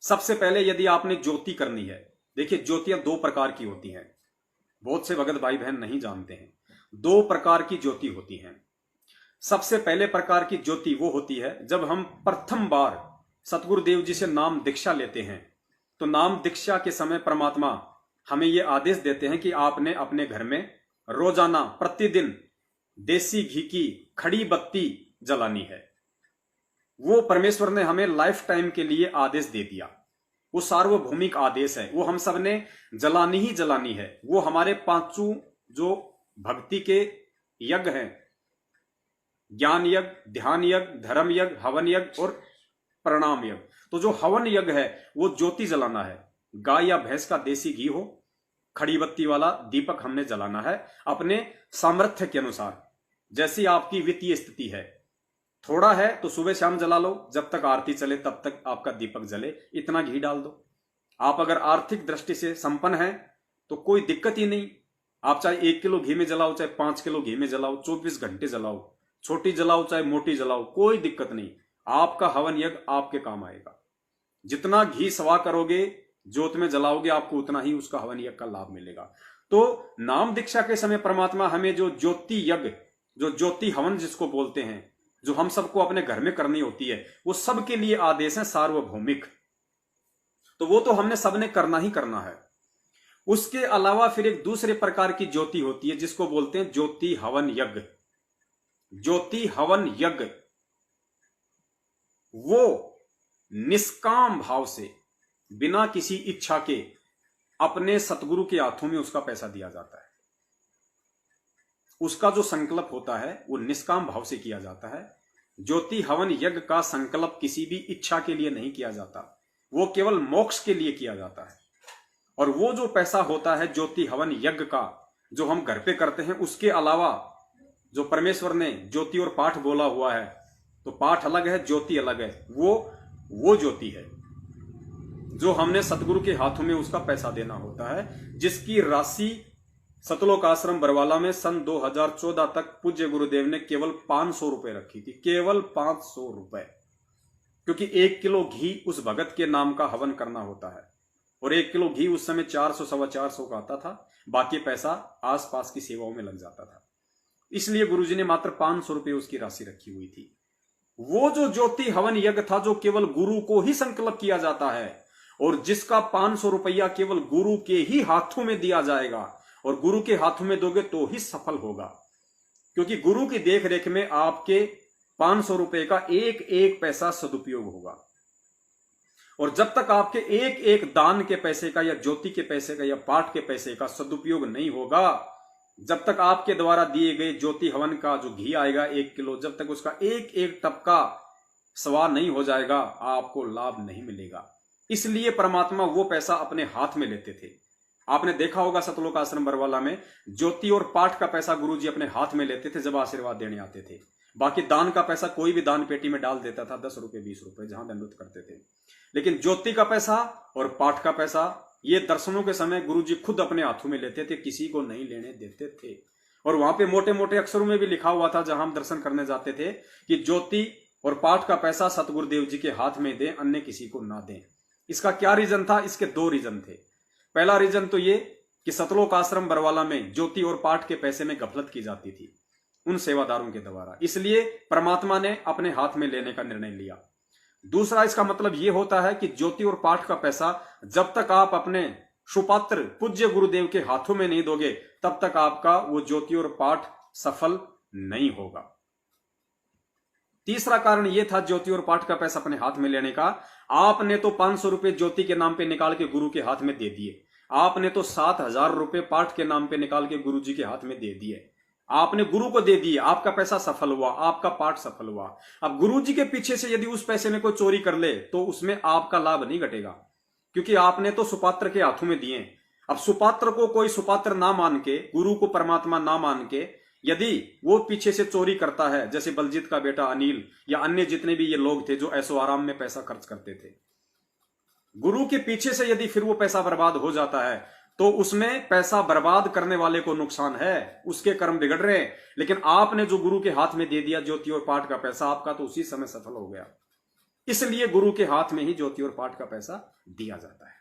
सबसे पहले यदि आपने ज्योति करनी है, देखिए ज्योतियां दो प्रकार की होती हैं, बहुत से भगत भाई बहन नहीं जानते हैं। दो प्रकार की ज्योति होती हैं। सबसे पहले प्रकार की ज्योति वो होती है जब हम प्रथम बार सतगुरुदेव जी से नाम दीक्षा लेते हैं, तो नाम दीक्षा के समय परमात्मा हमें यह आदेश देते हैं कि आपने अपने घर में रोजाना प्रतिदिन देसी घी की खड़ी बत्ती जलानी है। वो परमेश्वर ने हमें लाइफ टाइम के लिए आदेश दे दिया। वो सार्वभौमिक आदेश है, वो हम सब ने जलानी ही जलानी है। वो हमारे पांचों जो भक्ति के यज्ञ हैं, ज्ञान यज्ञ, ध्यान यज्ञ, धर्म यज्ञ, हवन यज्ञ और प्रणाम यज्ञ, तो जो हवन यज्ञ है वो ज्योति जलाना है। गाय या भैंस का देसी घी हो, खड़ी बत्ती वाला दीपक हमने जलाना है अपने सामर्थ्य के अनुसार। जैसी आपकी वित्तीय स्थिति है, थोड़ा है तो सुबह शाम जला लो, जब तक आरती चले तब तक आपका दीपक जले, इतना घी डाल दो। आप अगर आर्थिक दृष्टि से संपन्न हैं तो कोई दिक्कत ही नहीं, आप चाहे 1 किलो घी में जलाओ, चाहे 5 किलो घी में जलाओ, 24 घंटे जलाओ, छोटी जलाओ चाहे मोटी जलाओ, कोई दिक्कत नहीं। आपका हवन यज्ञ आपके काम आएगा। जितना घी सवा करोगे, ज्योत में जलाओगे, आपको उतना ही उसका हवन यज्ञ का लाभ मिलेगा। तो नाम दीक्षा के समय परमात्मा हमें जो ज्योति यज्ञ, जो ज्योति हवन जिसको बोलते हैं, जो हम सबको अपने घर में करनी होती है, वो सबके लिए आदेश है सार्वभौमिक। तो वो तो हमने सबने करना ही करना है। उसके अलावा फिर एक दूसरे प्रकार की ज्योति होती है जिसको बोलते हैं ज्योति हवन यज्ञ। ज्योति हवन यज्ञ वो निष्काम भाव से, बिना किसी इच्छा के, अपने सतगुरु के हाथों में उसका पैसा दिया जाता है। उसका जो संकल्प होता है वो निष्काम भाव से किया जाता है। ज्योति हवन यज्ञ का संकल्प किसी भी इच्छा के लिए नहीं किया जाता, वो केवल मोक्ष के लिए किया जाता है। और वो जो पैसा होता है ज्योति हवन यज्ञ का, जो हम घर पे करते हैं, उसके अलावा जो परमेश्वर ने ज्योति और पाठ बोला हुआ है, तो पाठ अलग है, ज्योति अलग है। वो ज्योति है जो हमने सतगुरु के हाथों में उसका पैसा देना होता है, जिसकी राशि सतलोक आश्रम बरवाला में सन 2014 तक पूज्य गुरुदेव ने केवल 500 रुपए रखी थी, केवल 500 रुपए। क्योंकि 1 किलो घी उस भगत के नाम का हवन करना होता है, और 1 किलो घी उस समय 400 सवा 400 का आता था, बाकी पैसा आसपास की सेवाओं में लग जाता था। इसलिए गुरुजी ने मात्र 500 रुपए उसकी राशि रखी हुई थी। वो जो ज्योति हवन यज्ञ था, जो केवल गुरु को ही संकल्प किया जाता है, और जिसका 500 रुपया केवल गुरु के ही हाथों में दिया जाएगा, और गुरु के हाथों में दोगे तो ही सफल होगा। क्योंकि गुरु की देख रेख में आपके 500 रुपए का एक एक पैसा सदुपयोग होगा। और जब तक आपके एक एक दान के पैसे का, या ज्योति के पैसे का, या पाठ के पैसे का सदुपयोग नहीं होगा, जब तक आपके द्वारा दिए गए ज्योति हवन का जो घी आएगा 1 किलो, जब तक उसका एक एक टपका सवा नहीं हो जाएगा, आपको लाभ नहीं मिलेगा। इसलिए परमात्मा वो पैसा अपने हाथ में लेते थे। आपने देखा होगा सतलोक आश्रम बरवाला में ज्योति और पाठ का पैसा गुरुजी अपने हाथ में लेते थे जब आशीर्वाद देने आते थे। बाकी दान का पैसा कोई भी दान पेटी में डाल देता था, 10 रुपए 20 रुपए, जहां दंडवत करते थे। लेकिन ज्योति का पैसा और पाठ का पैसा, ये दर्शनों के समय गुरुजी खुद अपने हाथों में लेते थे, किसी को नहीं लेने देते थे। और वहां पे मोटे मोटे अक्षरों में भी लिखा हुआ था, जहां हम दर्शन करने जाते थे, कि ज्योति और पाठ का पैसा सतगुरुदेव जी के हाथ में दें, अन्य किसी को ना दें। इसका क्या रीजन था? इसके 2 रीजन थे। पहला रीजन तो ये कि सतलोक आश्रम बरवाला में ज्योति और पाठ के पैसे में गफलत की जाती थी उन सेवादारों के द्वारा, इसलिए परमात्मा ने अपने हाथ में लेने का निर्णय लिया। दूसरा इसका मतलब यह होता है कि ज्योति और पाठ का पैसा जब तक आप अपने सुपात्र पूज्य गुरुदेव के हाथों में नहीं दोगे, तब तक आपका वो ज्योति और पाठ सफल नहीं होगा। तीसरा कारण यह था ज्योति और पाठ का पैसा अपने हाथ में लेने का। आपने तो 500 रुपए ज्योति के नाम पे निकाल के गुरु के हाथ में दे दिए, आपने तो 7,000 रुपए पाठ के नाम पे निकाल के गुरु जी के हाथ में दे दिए, आपने गुरु को दे दिए, आपका पैसा सफल हुआ, आपका पाठ सफल हुआ। अब गुरु जी के पीछे से यदि उस पैसे में कोई चोरी कर ले तो उसमें आपका लाभ नहीं घटेगा, क्योंकि आपने तो सुपात्र के हाथों में दिए। अब सुपात्र को कोई सुपात्र ना मान के, गुरु को परमात्मा ना मान के, यदि वो पीछे से चोरी करता है, जैसे बलजीत का बेटा अनिल या अन्य जितने भी ये लोग थे जो ऐसो आराम में पैसा खर्च करते थे, गुरु के पीछे से यदि फिर वो पैसा बर्बाद हो जाता है तो उसमें पैसा बर्बाद करने वाले को नुकसान है, उसके कर्म बिगड़ रहे हैं। लेकिन आपने जो गुरु के हाथ में दे दिया ज्योति और पाठ का पैसा, आपका तो उसी समय सफल हो गया। इसलिए गुरु के हाथ में ही ज्योति और पाठ का पैसा दिया जाता है।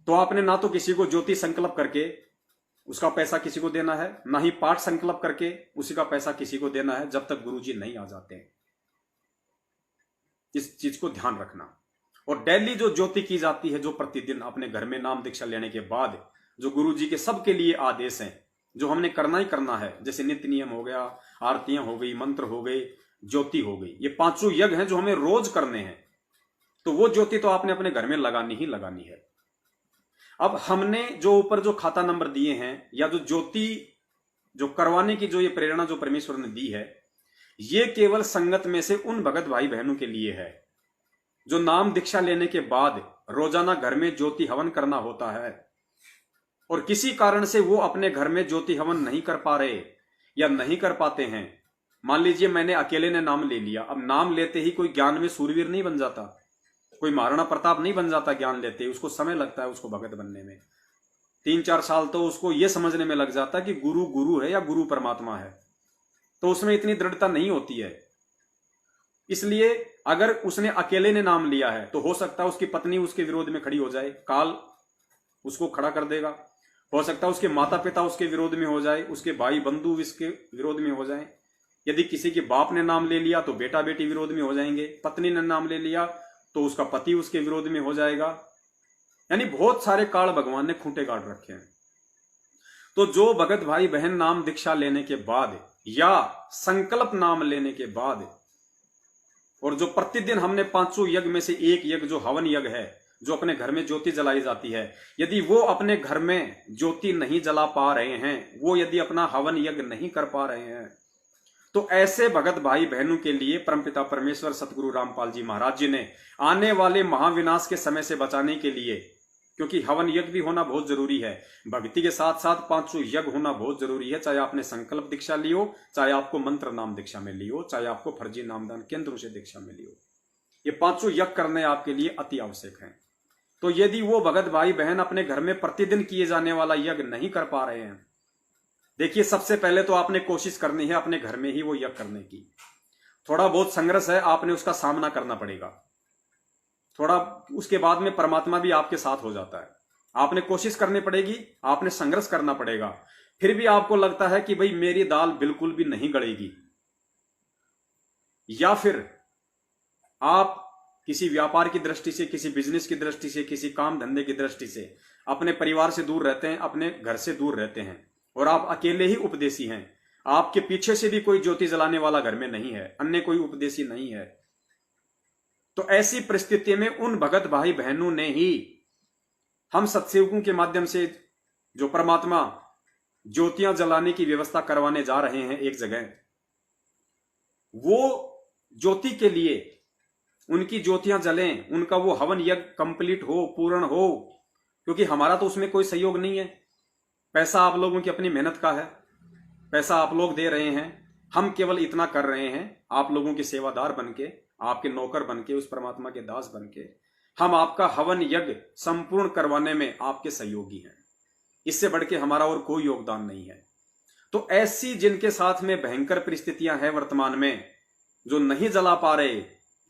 तो आपने ना तो किसी को ज्योति संकल्प करके उसका पैसा किसी को देना है, ना ही पाठ संकल्प करके उसी का पैसा किसी को देना है, जब तक गुरुजी नहीं आ जाते हैं। इस चीज को ध्यान रखना। और डेली जो ज्योति की जाती है, जो प्रतिदिन अपने घर में नाम दीक्षा लेने के बाद जो गुरुजी के सबके लिए आदेश हैं, जो हमने करना ही करना है, जैसे नित्य नियम हो गया, आरतियां हो गई, मंत्र हो गए, ज्योति हो गई, ये पांचों यज्ञ हैं जो हमें रोज करने हैं। तो वो ज्योति तो आपने अपने घर में लगानी ही लगानी है। अब हमने जो ऊपर जो खाता नंबर दिए हैं, या जो ज्योति जो करवाने की जो ये प्रेरणा जो परमेश्वर ने दी है, ये केवल संगत में से उन भगत भाई बहनों के लिए है जो नाम दीक्षा लेने के बाद रोजाना घर में ज्योति हवन करना होता है, और किसी कारण से वो अपने घर में ज्योति हवन नहीं कर पा रहे या नहीं कर पाते हैं। मान लीजिए मैंने अकेले ने नाम ले लिया। अब नाम लेते ही कोई ज्ञान में सूरवीर नहीं बन जाता, कोई महाराणा प्रताप नहीं बन जाता। ज्ञान लेते ही उसको समय लगता है, उसको भगत बनने में 3-4 साल तो उसको यह समझने में लग जाता है कि गुरु गुरु है या गुरु परमात्मा है, तो उसमें इतनी दृढ़ता नहीं होती है। इसलिए अगर उसने अकेले ने नाम लिया है तो हो सकता है उसकी पत्नी उसके विरोध में खड़ी हो जाए, काल उसको खड़ा कर देगा। हो सकता है उसके माता पिता उसके विरोध में हो जाए, उसके भाई बंधु इसके विरोध में हो जाए। यदि किसी के बाप ने नाम ले लिया तो बेटा बेटी विरोध में हो जाएंगे, पत्नी ने नाम ले लिया तो उसका पति उसके विरोध में हो जाएगा। यानी बहुत सारे काल भगवान ने खूंटे गाड़ रखे हैं। तो जो भगत भाई बहन नाम दीक्षा लेने के बाद या संकल्प नाम लेने के बाद, और जो प्रतिदिन हमने 500 यज्ञ में से एक यज्ञ जो हवन यज्ञ है, जो अपने घर में ज्योति जलाई जाती है, यदि वो अपने घर में ज्योति नहीं जला पा रहे हैं, वो यदि अपना हवन यज्ञ नहीं कर पा रहे हैं, तो ऐसे भगत भाई बहनों के लिए परमपिता परमेश्वर सतगुरु रामपाल जी महाराज जी ने आने वाले महाविनाश के समय से बचाने के लिए, क्योंकि हवन यज्ञ भी होना बहुत जरूरी है, भक्ति के साथ साथ 500 यज्ञ होना बहुत जरूरी है। चाहे आपने संकल्प दीक्षा ली हो, चाहे आपको मंत्र नाम दीक्षा में ली हो, चाहे आपको फर्जी नामदान केंद्रों से दीक्षा में ली हो, ये 500 यज्ञ करने आपके लिए अति आवश्यक है। तो यदि वो भगत भाई बहन अपने घर में प्रतिदिन किए जाने वाला यज्ञ नहीं कर पा रहे हैं, देखिए सबसे पहले तो आपने कोशिश करनी है अपने घर में ही वो यज्ञ करने की। थोड़ा बहुत संघर्ष है, आपने उसका सामना करना पड़ेगा। थोड़ा उसके बाद में परमात्मा भी आपके साथ हो जाता है। आपने कोशिश करनी पड़ेगी, आपने संघर्ष करना पड़ेगा। फिर भी आपको लगता है कि भाई मेरी दाल बिल्कुल भी नहीं गलेगी, या फिर आप किसी व्यापार की दृष्टि से, किसी बिजनेस की दृष्टि से, किसी काम धंधे की दृष्टि से अपने परिवार से दूर रहते हैं, अपने घर से दूर रहते हैं, और आप अकेले ही उपदेशी हैं, आपके पीछे से भी कोई ज्योति जलाने वाला घर में नहीं है, अन्य कोई उपदेशी नहीं है, तो ऐसी परिस्थिति में उन भगत भाई बहनों ने ही हम सत्सेवकों के माध्यम से जो परमात्मा ज्योतियां जलाने की व्यवस्था करवाने जा रहे हैं एक जगह, वो ज्योति के लिए उनकी ज्योतियां जलें, उनका वो हवन यज्ञ कंप्लीट हो, पूर्ण हो, क्योंकि हमारा तो उसमें कोई सहयोग नहीं है। पैसा आप लोगों की अपनी मेहनत का है, पैसा आप लोग दे रहे हैं, हम केवल इतना कर रहे हैं, आप लोगों के सेवादार बनके, आपके नौकर बनके, उस परमात्मा के दास बनके हम आपका हवन यज्ञ संपूर्ण करवाने में आपके सहयोगी हैं। इससे बढ़ के हमारा और कोई योगदान नहीं है। तो ऐसी जिनके साथ में भयंकर परिस्थितियां हैं वर्तमान में, जो नहीं जला पा रहे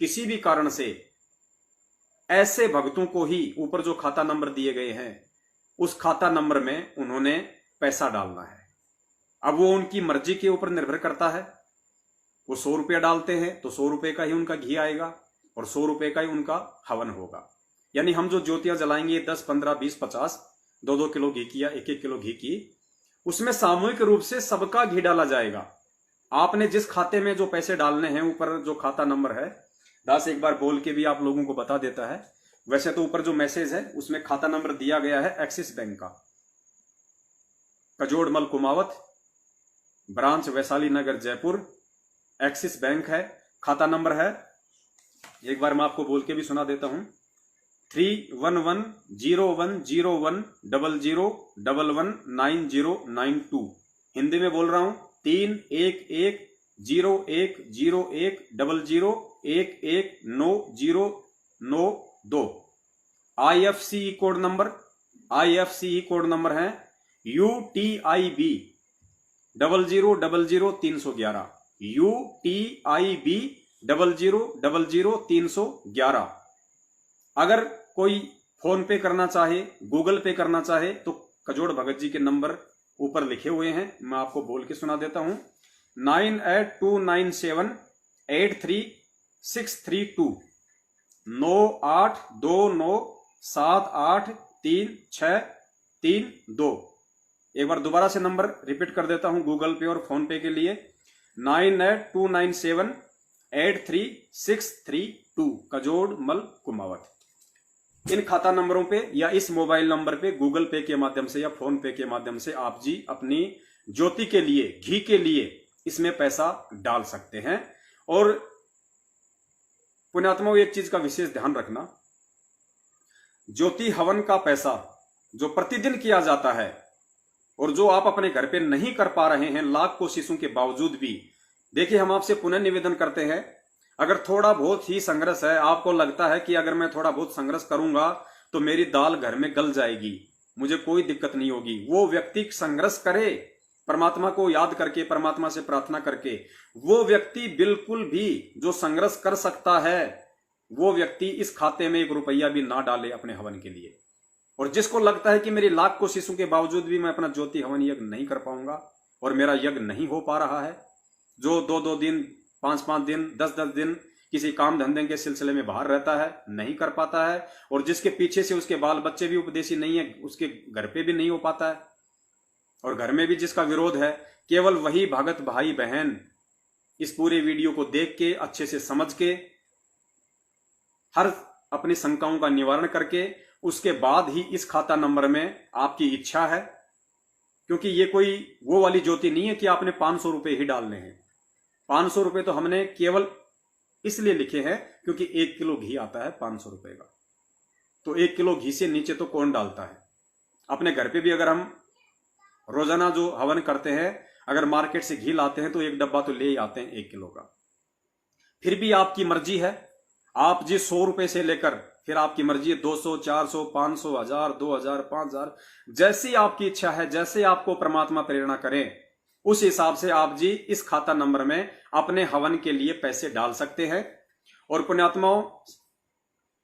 किसी भी कारण से, ऐसे भक्तों को ही ऊपर जो खाता नंबर दिए गए हैं उस खाता नंबर में उन्होंने पैसा डालना है। अब वो उनकी मर्जी के ऊपर निर्भर करता है। वो 100 रुपया डालते हैं तो 100 रुपए का ही उनका घी आएगा और 100 रुपए का ही उनका हवन होगा। यानी हम जो ज्योतियां जलाएंगे 10, 15, 20, 50, 2-2 किलो घी की या 1-1 किलो घी की, उसमें सामूहिक रूप से सबका घी डाला जाएगा। आपने जिस खाते में जो पैसे डालने हैं, ऊपर जो खाता नंबर है, दास एक बार बोल के भी आप लोगों को बता देता है। वैसे तो ऊपर जो मैसेज है उसमें खाता नंबर दिया गया है एक्सिस बैंक का, कजोड़मल कुमावत, ब्रांच वैशाली नगर जयपुर, एक्सिस बैंक है। खाता नंबर है, एक बार मैं आपको बोल के भी सुना देता हूं, 31101000119092। हिंदी में बोल रहा हूं, 31100101119092। IFCE कोड नंबर है UTIB 00000311, UTIB 00000311। अगर कोई फोन पे करना चाहे, गूगल पे करना चाहे तो कजोड़ भगत जी के नंबर ऊपर लिखे हुए हैं, मैं आपको बोल के सुना देता हूं। 9829783632 9829783632। एक बार दोबारा से नंबर रिपीट कर देता हूं गूगल पे और फोन पे के लिए, 9829783632 कजोड़ मल कुमावत। इन खाता नंबरों पे या इस मोबाइल नंबर पे गूगल पे के माध्यम से या फोन पे के माध्यम से आप जी अपनी ज्योति के लिए, घी के लिए इसमें पैसा डाल सकते हैं। और पुण्यात्माओं, एक चीज का विशेष ध्यान रखना, ज्योति हवन का पैसा जो प्रतिदिन किया जाता है और जो आप अपने घर पे नहीं कर पा रहे हैं लाख कोशिशों के बावजूद भी, देखिए हम आपसे पुनः निवेदन करते हैं, अगर थोड़ा बहुत ही संघर्ष है, आपको लगता है कि अगर मैं थोड़ा बहुत संघर्ष करूंगा तो मेरी दाल घर में गल जाएगी, मुझे कोई दिक्कत नहीं होगी, वो व्यक्ति संघर्ष करे परमात्मा को याद करके, परमात्मा से प्रार्थना करके। वो व्यक्ति बिल्कुल भी जो संघर्ष कर सकता है वो व्यक्ति इस खाते में 1 रुपया भी ना डाले अपने हवन के लिए। और जिसको लगता है कि मेरी लाख कोशिशों के बावजूद भी मैं अपना ज्योति हवन यज्ञ नहीं कर पाऊंगा और मेरा यज्ञ नहीं हो पा रहा है, जो 2-2 दिन, 5-5 दिन, 10-10 दिन किसी काम धंधे के सिलसिले में बाहर रहता है, नहीं कर पाता है, और जिसके पीछे से उसके बाल बच्चे भी उपदेशी नहीं है, उसके घर पे भी नहीं हो पाता है, और घर में भी जिसका विरोध है, केवल वही भगत भाई बहन इस पूरे वीडियो को देख के, अच्छे से समझ के, हर अपनी शंकाओं का निवारण करके उसके बाद ही इस खाता नंबर में आपकी इच्छा है, क्योंकि ये कोई वो वाली ज्योति नहीं है कि आपने 500 रुपए ही डालने हैं। 500 रुपए तो हमने केवल इसलिए लिखे हैं क्योंकि 1 किलो घी आता है 500 रुपए का, तो 1 किलो घी से नीचे तो कौन डालता है। अपने घर पे भी अगर हम रोजाना जो हवन करते हैं, अगर मार्केट से घी लाते हैं तो 1 डब्बा तो ले ही आते हैं 1 किलो का। फिर भी आपकी मर्जी है, आप जी 100 रुपए से लेकर फिर आपकी मर्जी है 200, 400, 500, 1000, 2000, 5000, जैसी आपकी इच्छा है, जैसे आपको परमात्मा प्रेरणा करें उस हिसाब से आप जी इस खाता नंबर में अपने हवन के लिए पैसे डाल सकते हैं। और पुण्यात्माओं,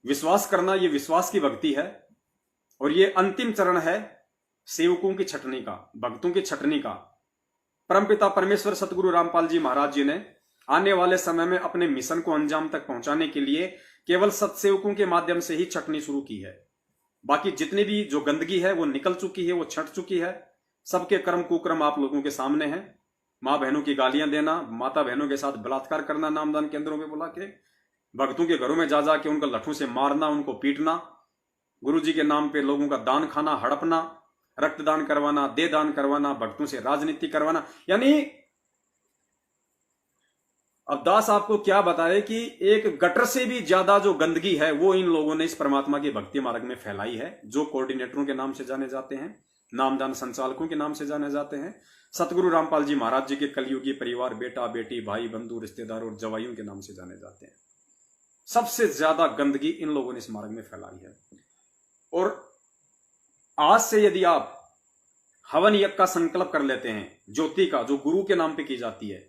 विश्वास करना, ये विश्वास की भक्ति है और ये अंतिम चरण है सेवकों की छटनी का, भक्तों की छटनी का। परमपिता परमेश्वर सतगुरु रामपाल जी महाराज जी ने आने वाले समय में अपने मिशन को अंजाम तक पहुंचाने के लिए केवल सत्सेवकों के माध्यम से ही छटनी शुरू की है। बाकी जितनी भी जो गंदगी है वो निकल चुकी है, वो छट चुकी है। सबके कर्म कुकर्म आप लोगों के सामने हैं। मां बहनों की गालियां देना, माता बहनों के साथ बलात्कार करना, नामदान केंद्रों पे बुला के, भक्तों के घरों में जा जाके उनको लठों से मारना, उनको पीटना, गुरुजी के नाम पे लोगों का दान खाना, हड़पना, रक्तदान करवाना, दे दान करवाना, भक्तों से राजनीति करवाना। यानी अब दास आपको क्या बताए कि एक गटर से भी ज्यादा जो गंदगी है वो इन लोगों ने इस परमात्मा के भक्ति मार्ग में फैलाई है, जो कोऑर्डिनेटरों के नाम से जाने जाते हैं, नामदान संचालकों के नाम से जाने जाते हैं, सतगुरु रामपाल जी महाराज जी के कलयुगी परिवार, बेटा बेटी, भाई बंधु, रिश्तेदार और जवाइयों के नाम से जाने जाते हैं। सबसे ज्यादा गंदगी इन लोगों ने इस मार्ग में फैलाई है। और आज से यदि आप हवन यज्ञ का संकल्प कर लेते हैं, ज्योति का जो गुरु के नाम पे की जाती है,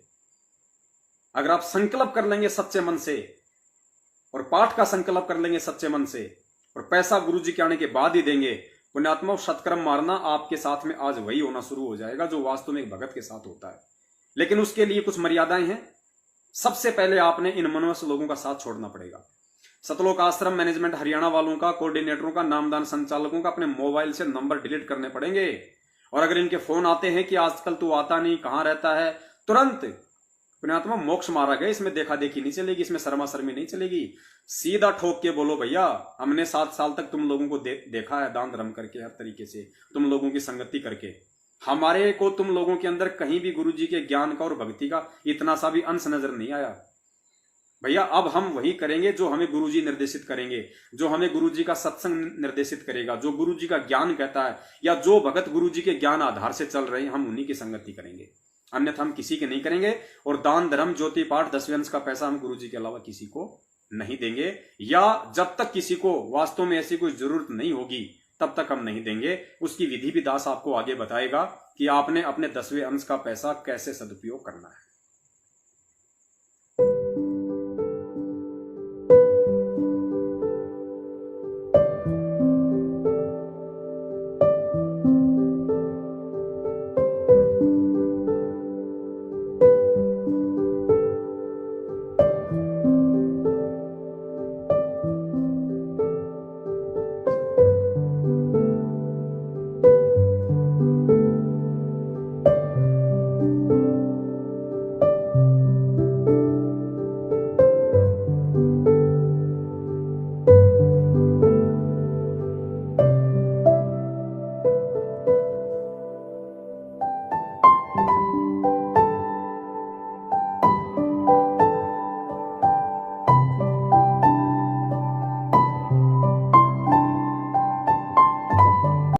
अगर आप संकल्प कर लेंगे सच्चे मन से और पाठ का संकल्प कर लेंगे सच्चे मन से और पैसा गुरुजी के आने के बाद ही देंगे, पुण्यात्मा सत्कर्म मारना आपके साथ में आज वही होना शुरू हो जाएगा जो वास्तव में एक भगत के साथ होता है। लेकिन उसके लिए कुछ मर्यादाएं हैं। सबसे पहले आपने इन मनवस लोगों का साथ छोड़ना पड़ेगा। सतलोक आश्रम मैनेजमेंट हरियाणा वालों का, कोऑर्डिनेटरों का, नामदान संचालकों का अपने मोबाइल से नंबर डिलीट करने पड़ेंगे। और अगर इनके फोन आते हैं कि आजकल तू आता नहीं, कहां रहता है, तुरंत पुण्यात्मा मोक्ष मारा गया, इसमें देखा देखी नहीं चलेगी, इसमें शर्मा शर्मी नहीं चलेगी। सीधा ठोक के बोलो, भैया हमने 7 साल तक तुम लोगों को देखा है दान धर्म करके, हर तरीके से तुम लोगों की संगति करके, हमारे को तुम लोगों के अंदर कहीं भी गुरुजी के ज्ञान का और भक्ति का इतना सा भी अंश नजर नहीं आया। भैया अब हम वही करेंगे जो हमें गुरुजी निर्देशित करेंगे, जो हमें गुरुजी का सत्संग निर्देशित करेगा, जो गुरुजी का ज्ञान कहता है, या जो भगत गुरुजी के ज्ञान आधार से चल रहे हैं, हम उन्हीं की संगति करेंगे, अन्यथा हम किसी के नहीं करेंगे। और दान धर्म ज्योति पाठ 10वें अंश का पैसा हम गुरुजी के अलावा किसी को नहीं देंगे, या जब तक किसी को वास्तव में ऐसी कोई जरूरत नहीं होगी तब तक हम नहीं देंगे। उसकी विधि भी दास आपको आगे बताएगा कि आपने अपने 10वें अंश का पैसा कैसे सदुपयोग करना है।